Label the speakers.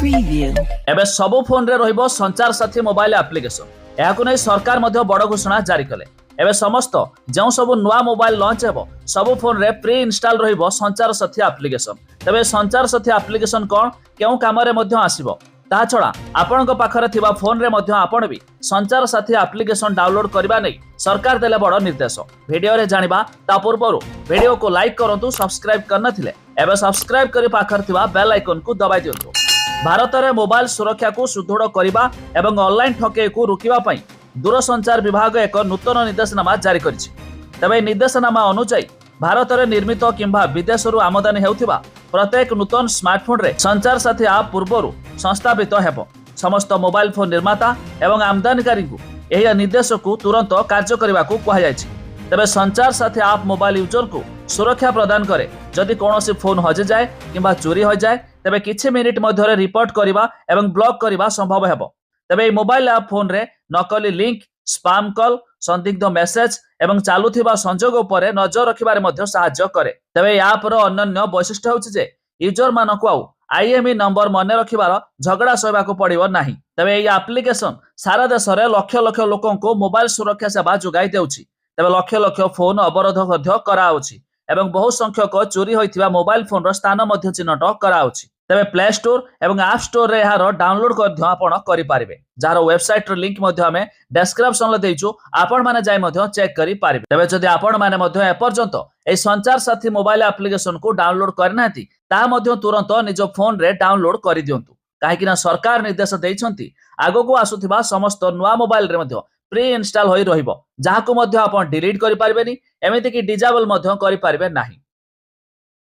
Speaker 1: Preview.
Speaker 2: एबे सबु phone रे रहिबो संचार साथी मोबाइल एप्लिकेशन। याकु नै सरकार मध्ये बड़ घोषणा जारी कले। एबे समस्त जो सब नुआ मोबाइल लॉन्च हेबो सबु फोन रे प्री इंस्टॉल रहिबो संचार साथी एप्लिकेशन। तबे संचार साथी एप्लिकेशन कोन केउ काम रे मध्ये आसीबो ता छडा आपनक पाखरे थिबा फोन रे मध्ये आपण भी संचार साथी एप्लिकेशन डाउनलोड करबा नै सरकार देले बड़ निर्देश। वीडियो रे जानिबा ता पूर्वरु वीडियो को लाइक करंतु, सब्सक्राइब करना थिले एबे सब्सक्राइब करी पाखर थिबा बेल आइकन को दबाइ दियंतु। भारत में मोबाइल सुरक्षा को सुदृढ़ करने और ऑनलाइन ठकेई को रोकने दूरसंचार विभाग एक नूतन निर्देशनामा जारी करिछि। तबे निर्देशनामा अनुसार भारत में निर्मित किंबा विदेश आमदानी हेउथिबा प्रत्येक नूतन स्मार्टफोन रे संचार साथी आप पूर्व संस्थापित हेबो। समस्त मोबाइल फोन निर्माता एवं आमदानीकारी को यह निर्देश को तुरंत कार्य करने को कहुଯାଇଛି। तबे संचार साथी आप मोबाइल यूजर को सुरक्षा प्रदान करे। जदि कौन फोन हजि जाए किंबा चोरी हो जाए तेबे किछि मिनिट मध्य रिपोर्ट करबा एवं ब्लॉक करबा संभव हेबो। तेबे मोबाइल ऐप फोन रे नकली लिंक, स्पैम कॉल, संदिग्ध मेसेज एवं चालुथिबा संजोग उपरे नजर रखिबारे मध्य सहायता करे। तेबे ऐप रो अनन्य वैशिष्ट्य होछि जे यूजर मानको आउ आईएमई नंबर मने रखिबार झगड़ा सहबा को पड़िबो नाही। तेबे एई एप्लिकेशन सारा देश रे लक्ष लक्ष लोकन को मोबाइल सुरक्षा सेवा जोगाई देउछि। तेबे लक्ष लक्ष फोन अवरोध मध्य कराउछि एवं बहु संख्यक चोरी होइथिबा मोबाइल फोन रो स्थान मध्य चिन्हट कराउछि। तेबे प्ले स्टोर एवं ऐप स्टोर रे यार डाउनलोड कर आपण करि पारिबे, जार वेबसाइट रो लिंक मध्य हमें डिस्क्रिप्शन रे देइछु, आपण माने जाय मध्य चेक करि पारिबे। तेबे जदि आपण माने मध्य ए पर्यंत ए संचार साथी मोबाइल एप्लिकेशन को डाउनलोड करनाथि ता मध्य तुरंत निज फोन रे डाउनलोड करि दियंतु, काहेकि ना सरकार निर्देश दैछंती आगो को आसुथिबा समस्त नुआ मोबाइल रे मध्य प्री इंस्टॉल होई रहिबो, जाहाको मध्य आपण डिलीट करि पारिबेनी, एमिति कि डिजेबल मध्य करि पारिबे नाही।